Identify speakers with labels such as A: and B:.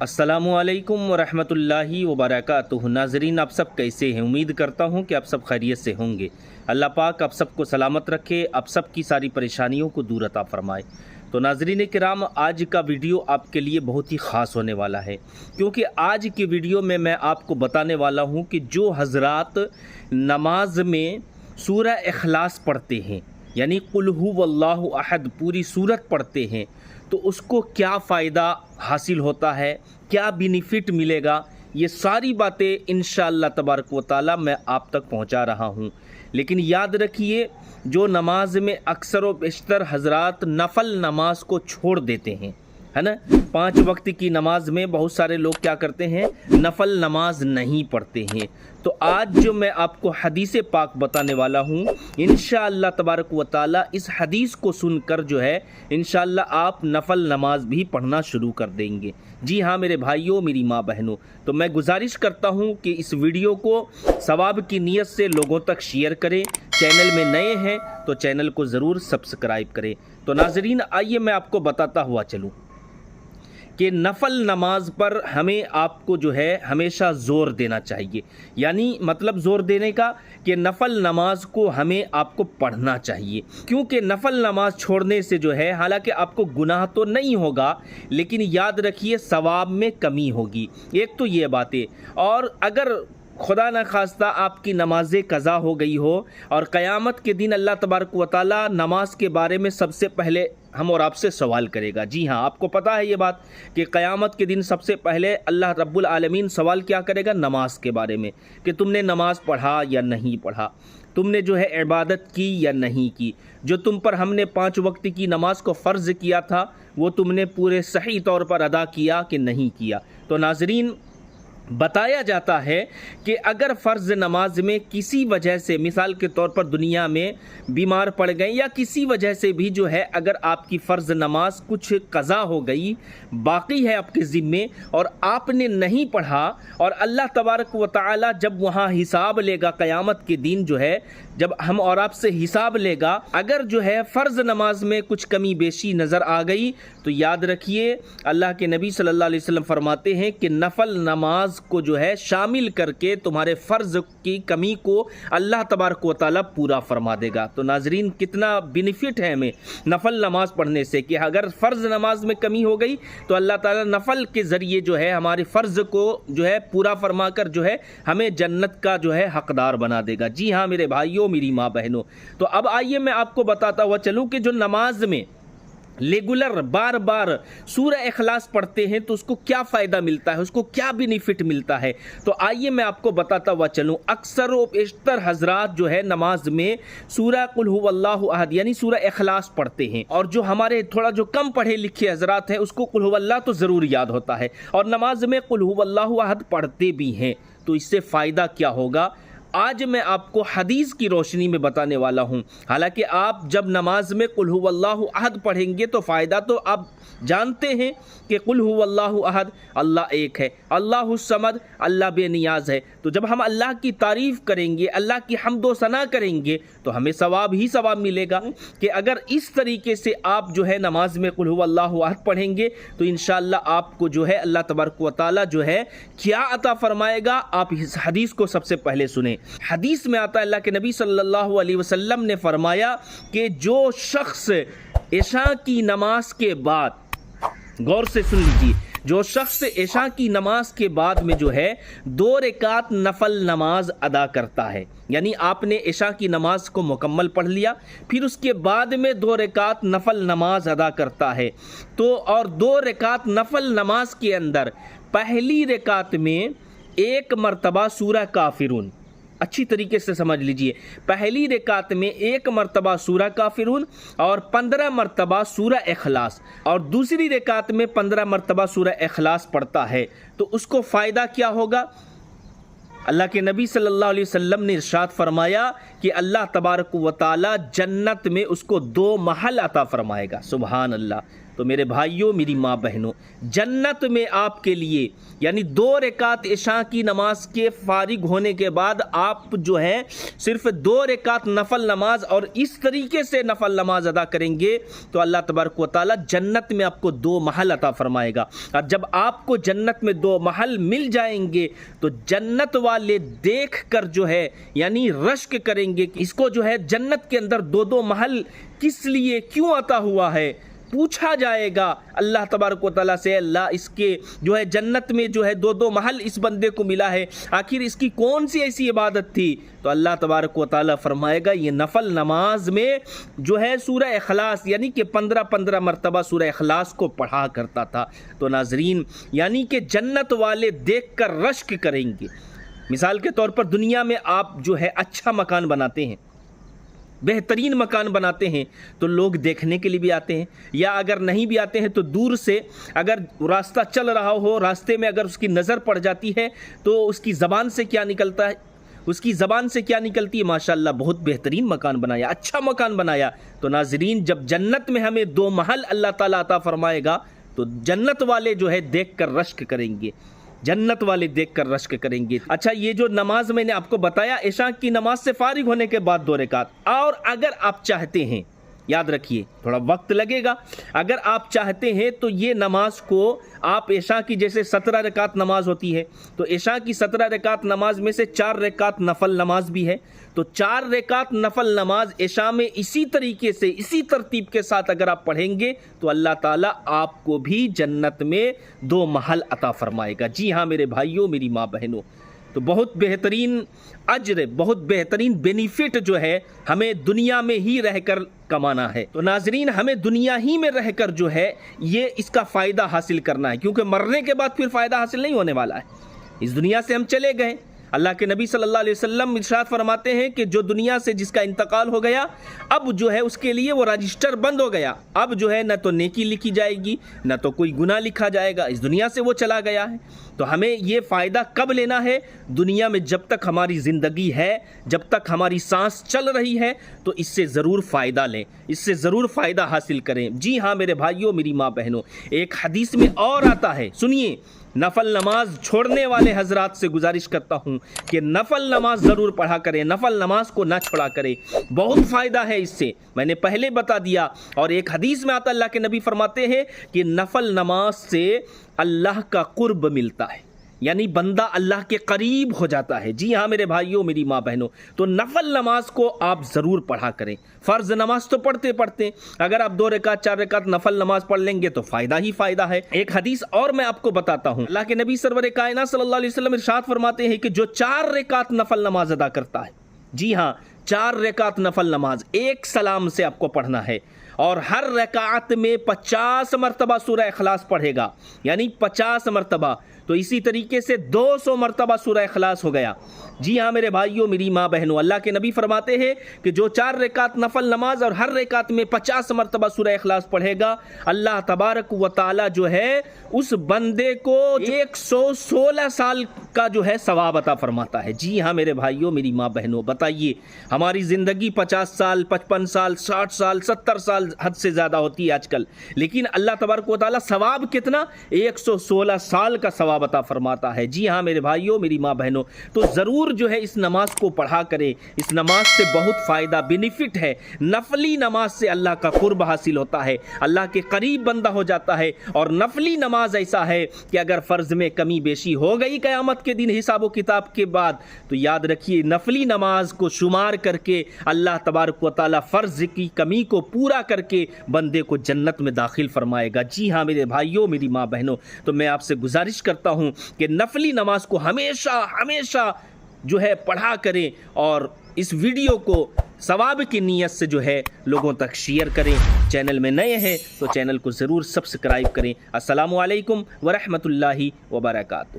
A: अस्सलामुअलैकुम वरहमतुल्लाहि वबरकातुहू। नाज़रीन, आप सब कैसे हैं? उम्मीद करता हूं कि आप सब खैरियत से होंगे। अल्लाह पाक आप सबको सलामत रखे, आप सब की सारी परेशानियों को दूर अता फरमाए। तो नाज़रीन किराम, आज का वीडियो आपके लिए बहुत ही ख़ास होने वाला है, क्योंकि आज की वीडियो में मैं आपको बताने वाला हूं कि जो हज़रात नमाज में सूरह इखलास पढ़ते हैं, यानी कुल हुवल्लाहु अहद पूरी सूरत पढ़ते हैं, तो उसको क्या फ़ायदा हासिल होता है, क्या बेनिफिट मिलेगा, ये सारी बातें इंशाअल्लाह तबारक व तआला मैं आप तक पहुंचा रहा हूं। लेकिन याद रखिए, जो नमाज में अक्सर व बेशतर हजरात नफल नमाज को छोड़ देते हैं, है ना, 5 वक्त की नमाज में बहुत सारे लोग क्या करते हैं, नफल नमाज नहीं पढ़ते हैं। तो आज जो मैं आपको हदीस पाक बताने वाला हूँ, इंशाअल्लाह तबारक व तआला इस हदीस को सुनकर जो है इंशाअल्लाह आप नफल नमाज भी पढ़ना शुरू कर देंगे। जी हाँ मेरे भाइयों, मेरी माँ बहनों, तो मैं गुजारिश करता हूँ कि इस वीडियो को सवाब की नीयत से लोगों तक शेयर करें। चैनल में नए हैं तो चैनल को ज़रूर सब्सक्राइब करें। तो नाज़रीन, आइए मैं आपको बताता हुआ चलूँ कि नफल नमाज पर हमें आपको जो है हमेशा ज़ोर देना चाहिए। यानी मतलब ज़ोर देने का कि नफल नमाज को हमें आपको पढ़ना चाहिए, क्योंकि नफल नमाज छोड़ने से जो है, हालांकि आपको गुनाह तो नहीं होगा, लेकिन याद रखिए सवाब में कमी होगी। एक तो ये बातें, और अगर खुदा न खास्ता आपकी नमाज़ें कज़ा हो गई हो और क़यामत के दिन अल्लाह तबारक व तआला नमाज के बारे में सबसे पहले हम और आपसे सवाल करेगा। जी हाँ, आपको पता है ये बात कि क़यामत के दिन सबसे पहले अल्लाह रब्बुल आलमीन सवाल क्या करेगा, नमाज के बारे में, कि तुमने नमाज पढ़ा या नहीं पढ़ा, तुमने जो है इबादत की या नहीं की, जो तुम पर हमने 5 वक्त की नमाज को फ़र्ज़ किया था वो तुमने पूरे सही तौर पर अदा किया कि नहीं किया। तो नाज़रीन, बताया जाता है कि अगर फ़र्ज़ नमाज में किसी वजह से, मिसाल के तौर पर दुनिया में बीमार पड़ गए या किसी वजह से भी जो है, अगर आपकी फ़र्ज़ नमाज कुछ क़ज़ा हो गई, बाकी है आपके ज़िम्मे और आपने नहीं पढ़ा, और अल्लाह तबारक व तआला जब वहाँ हिसाब लेगा क़यामत के दिन, जो है जब हम और आपसे हिसाब लेगा, अगर जो है फ़र्ज़ नमाज में कुछ कमी बेशी नज़र आ गई, तो याद रखिए अल्लाह के नबी सल्लल्लाहु अलैहि वसल्लम फरमाते हैं कि नफल नमाज को जो है शामिल करके तुम्हारे फ़र्ज़ की कमी को अल्लाह तबारक व तआला पूरा फरमा देगा। तो नाज़रीन, कितना बेनिफिट है हमें नफल नमाज पढ़ने से, कि अगर फ़र्ज़ नमाज में कमी हो गई तो अल्लाह ताला नफल के ज़रिए जो है हमारे फ़र्ज़ को जो है पूरा फरमा कर जो है हमें जन्नत का जो है हक़दार बना देगा। जी हाँ मेरे भाइयों, मेरी माँ बहनों, तो अब आइए मैं आपको बताता हुआ चलूँ कि जो नमाज में रेगुलर बार बार सूरह इखलास पढ़ते हैं तो उसको क्या फ़ायदा मिलता है, उसको क्या बेनिफिट मिलता है। तो आइए मैं आपको बताता हुआ चलूँ। अक्सर व बेशतर हजरात जो है नमाज में सूरह कुल हुवल्लाहु अहद यानी सूरह इखलास पढ़ते हैं, और जो हमारे थोड़ा जो कम पढ़े लिखे हजरात हैं उसको कुल हुवल्लाह तो ज़रूर याद होता है, और नमाज में कुल हुवल्लाहु अहद पढ़ते भी हैं। तो इससे फ़ायदा क्या होगा, आज मैं आपको हदीस की रोशनी में बताने वाला हूं। हालांकि आप जब नमाज में कुल हुवल्लाहु अहद पढ़ेंगे तो फ़ायदा तो आप जानते हैं कि कुल हुवल्लाहु अहद, अल्लाह एक है, अल्लाहु समद, अल्लाह बेनियाज है। तो जब हम अल्लाह की तारीफ़ करेंगे, अल्लाह की हम्दो सना करेंगे, तो हमें सवाब ही सवाब मिलेगा। कि अगर इस तरीके से आप जो है नमाज में कुल हुवल्लाहु अहद पढ़ेंगे तो इंशाअल्लाह आपको जो है अल्लाह तबारक व तआला जो है क्या अता फरमाएगा। आप इस हदीस को सबसे पहले सुने। हदीस में आता है, अल्लाह के नबी सल्लल्लाहु अलैहि वसल्लम ने फरमाया कि जो शख्स इशा की नमाज के बाद, गौर से सुन लीजिए, जो शख्स इशा की नमाज के बाद में जो है 2 रकात नफल नमाज अदा करता है, यानी आपने इशा की नमाज को मुकम्मल पढ़ लिया, फिर उसके बाद में 2 रकात नफल नमाज अदा करता है, तो और 2 रकात नफल नमाज के अंदर पहली रकात में 1 मरतबा सूरह काफिरून, अच्छी तरीके से समझ लीजिए, पहली रकात में 1 मरतबा सूरह काफिरून और 15 मरतबा सूरह इखलास, और दूसरी रकात में 15 मरतबा सूरह इखलास पढ़ता है, तो उसको फ़ायदा क्या होगा। अल्लाह के नबी सल्लल्लाहु अलैहि वसल्लम ने इरशाद फरमाया कि अल्लाह तबारक व तआला जन्नत में उसको 2 महल अता फरमाएगा। सुभान अल्लाह। تو میرے بھائیوں میری ماں بہنوں، جنت میں آپ کے لیے یعنی 2 رکعت عشاء کی نماز کے فارغ ہونے کے بعد آپ جو ہے صرف 2 رکعت نفل نماز اور اس طریقے سے نفل نماز ادا کریں گے تو اللہ تبارک و تعالی جنت میں آپ کو 2 محل عطا فرمائے گا۔ اور جب آپ کو جنت میں 2 محل مل جائیں گے تو جنت والے دیکھ کر جو ہے یعنی رشک کریں گے کہ اس کو جو ہے جنت کے اندر 2 محل کس لیے کیوں عطا ہوا ہے۔ پوچھا جائے گا اللہ تبارک و تعالیٰ سے، اللہ اس کے جو ہے جنت میں جو ہے 2 محل اس بندے کو ملا ہے، آخر اس کی کون سی ایسی عبادت تھی؟ تو اللہ تبارک و تعالیٰ فرمائے گا یہ نفل نماز میں جو ہے سورہ اخلاص یعنی کہ 15 مرتبہ سورہ اخلاص کو پڑھا کرتا تھا۔ تو ناظرین یعنی کہ جنت والے دیکھ کر رشک کریں گے۔ مثال کے طور پر دنیا میں آپ جو ہے اچھا مکان بناتے ہیں، بہترین مکان بناتے ہیں تو لوگ دیکھنے کے لیے بھی آتے ہیں، یا اگر نہیں بھی آتے ہیں تو دور سے اگر راستہ چل رہا ہو، راستے میں اگر اس کی نظر پڑ جاتی ہے تو اس کی زبان سے کیا نکلتا ہے، اس کی زبان سے کیا نکلتی ہے، ماشاءاللہ بہت بہترین مکان بنایا، اچھا مکان بنایا۔ تو ناظرین جب جنت میں ہمیں 2 محل اللہ تعالیٰ عطا فرمائے گا تو جنت والے جو ہے دیکھ کر رشک کریں گے، جنت والے دیکھ کر رشک کریں گے۔ اچھا یہ جو نماز میں نے آپ کو بتایا عشاء کی نماز سے فارغ ہونے کے بعد 2 رکعت، اور اگر آپ چاہتے ہیں، یاد رکھیے تھوڑا وقت لگے گا، اگر آپ چاہتے ہیں تو یہ نماز کو آپ عشاء کی جیسے 17 رکعت نماز ہوتی ہے تو عشاء کی 17 رکعت نماز میں سے 4 رکعت نفل نماز بھی ہے، تو 4 رکعت نفل نماز عشاء میں اسی طریقے سے اسی ترتیب کے ساتھ اگر آپ پڑھیں گے تو اللہ تعالیٰ آپ کو بھی جنت میں 2 محل عطا فرمائے گا۔ جی ہاں میرے بھائیوں میری ماں بہنوں، تو بہت بہترین اجر، بہت بہترین بینیفٹ جو ہے ہمیں دنیا میں ہی رہ کر کمانا ہے۔ تو ناظرین ہمیں دنیا ہی میں رہ کر جو ہے یہ اس کا فائدہ حاصل کرنا ہے، کیونکہ مرنے کے بعد پھر فائدہ حاصل نہیں ہونے والا ہے۔ اس دنیا سے ہم چلے گئے، اللہ کے نبی صلی اللہ علیہ وسلم ارشاد فرماتے ہیں کہ جو دنیا سے جس کا انتقال ہو گیا اب جو ہے اس کے لیے وہ رجسٹر بند ہو گیا، اب جو ہے نہ تو نیکی لکھی جائے گی نہ تو کوئی گناہ لکھا جائے گا، اس دنیا سے وہ چلا گیا ہے۔ تو ہمیں یہ فائدہ کب لینا ہے؟ دنیا میں جب تک ہماری زندگی ہے، جب تک ہماری سانس چل رہی ہے تو اس سے ضرور فائدہ لیں، اس سے ضرور فائدہ حاصل کریں۔ جی ہاں میرے بھائیوں میری ماں بہنوں، ایک حدیث میں اور آتا ہے، سنیے، نفل نماز چھوڑنے والے حضرات سے گزارش کرتا ہوں کہ نفل نماز ضرور پڑھا کریں، نفل نماز کو نہ چھوڑا کریں، بہت فائدہ ہے اس سے، میں نے پہلے بتا دیا۔ اور ایک حدیث میں آتا اللہ کے نبی فرماتے ہیں کہ نفل نماز سے اللہ کا قرب ملتا ہے، یعنی بندہ اللہ کے قریب ہو جاتا ہے۔ جی ہاں میرے بھائیوں میری ماں بہنوں، تو نفل نماز کو آپ ضرور پڑھا کریں۔ فرض نماز تو پڑھتے اگر آپ 2 رکعت 4 رکعت نفل نماز پڑھ لیں گے تو فائدہ ہی فائدہ ہے۔ ایک حدیث اور میں آپ کو بتاتا ہوں، اللہ کے نبی سرور کائنات صلی اللہ علیہ وسلم ارشاد فرماتے ہیں کہ جو 4 رکعت نفل نماز ادا کرتا ہے، جی ہاں 4 رکعت نفل نماز ایک سلام سے آپ کو پڑھنا ہے، اور ہر رکعت میں 50 مرتبہ سورہ اخلاص پڑھے گا، یعنی 50 مرتبہ، تو اسی طریقے سے 200 مرتبہ سورہ اخلاص ہو گیا۔ جی ہاں میرے بھائیوں میری ماں بہنوں، اللہ کے نبی فرماتے ہیں کہ جو 4 رکعت نفل نماز اور ہر رکعت میں 50 مرتبہ سورہ اخلاص پڑھے گا، اللہ تبارک و تعالی جو ہے اس بندے کو 116 سال کا جو ہے ثواب عطا فرماتا ہے۔ جی ہاں میرے بھائیوں میری ماں بہنوں، بتائیے ہماری زندگی 50 سال 55 سال 60 سال 70 سال حد سے زیادہ ہوتی ہے آج کل، لیکن اللہ تبارک و تعالی ثواب کتنا؟ 116 سال کا ثواب عطا فرماتا ہے۔ جی ہاں میرے بھائیوں میری ماں بہنوں، تو ضرور جو ہے اس نماز کو پڑھا کریں، اس نماز سے بہت فائدہ بینیفٹ ہے۔ نفلی نماز سے اللہ کا قرب حاصل ہوتا ہے، اللہ کے قریب بندہ ہو جاتا ہے، اور نفلی نماز ایسا ہے کہ اگر فرض میں کمی بیشی ہو گئی قیامت کے دن حساب و کتاب کے بعد تو یاد رکھیے نفلی نماز کو شمار کر کے اللہ تبارک و تعالی فرض کی کمی کو پورا کر کے بندے کو جنت میں داخل فرمائے گا۔ جی ہاں میرے بھائیوں میری ماں بہنوں، تو میں آپ سے گزارش کرتا ہوں کہ نفلی نماز کو ہمیشہ جو ہے پڑھا کریں، اور اس ویڈیو کو ثواب کی نیت سے جو ہے لوگوں تک شیئر کریں۔ چینل میں نئے ہیں تو چینل کو ضرور سبسکرائب کریں۔ السلام علیکم ورحمۃ اللہ وبرکاتہ۔